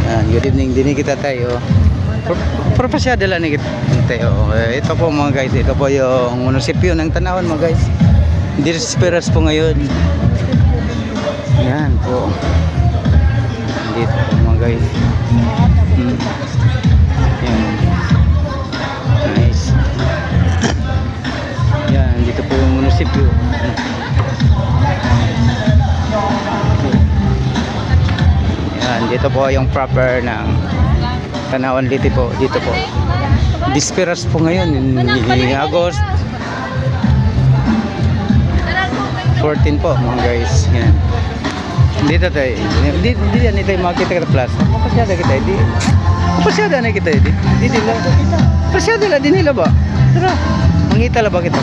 Yan, good evening din kita tayo. Propasyada lang ni kita tayo. Ito po mga guys, ito po yung munisipyo ng Tanawan mga guys. Disperas po ngayon. Yan po. Dito po mga guys. Yan. Nice. Yan, dito po yung munisipyo. Yan, dito po yung proper ng Tanawan Liti po. Dito po. Disperas po ngayon. August 14 po mga guys. Yan. Dito tayo. Di yan tayo makita kita plus. Pasyada kita. Pasyada na kita. Di nila. Pasyada la. Di nila ba? Tara. Mangita la ba kita?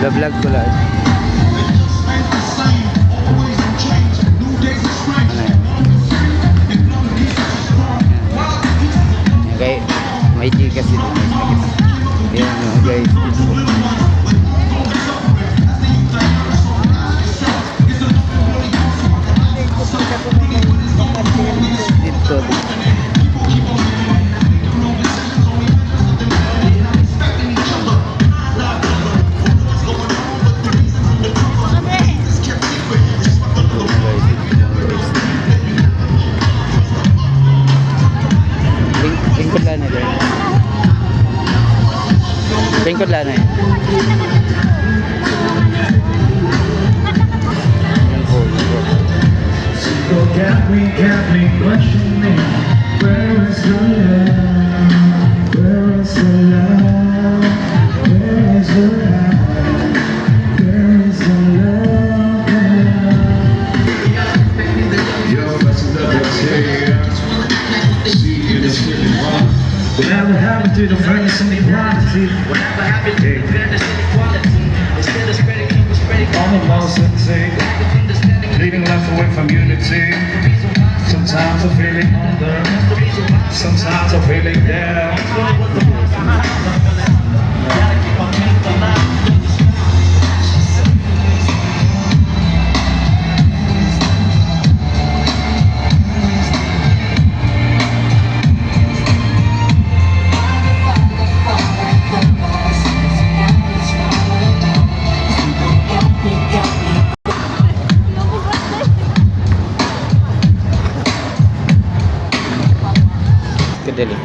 Vlog ko lang. Okay. May gigas dito. Yan mga guys. Dito. Lingkod lang na dyan. Lingkod lang na yan. Got me questioning, where is the love? Where is the love? Where is the love? Where is the love? Yo, that's another day. See you this weekend. Whatever happened to the fairness and equality? Whatever happened to the fairness and equality? Instead of spreading, keep spreading all the nonsense. Leading life away from unity. Sometimes I'm feeling under, sometimes I'm feeling down.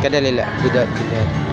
Kadali la. Tidak.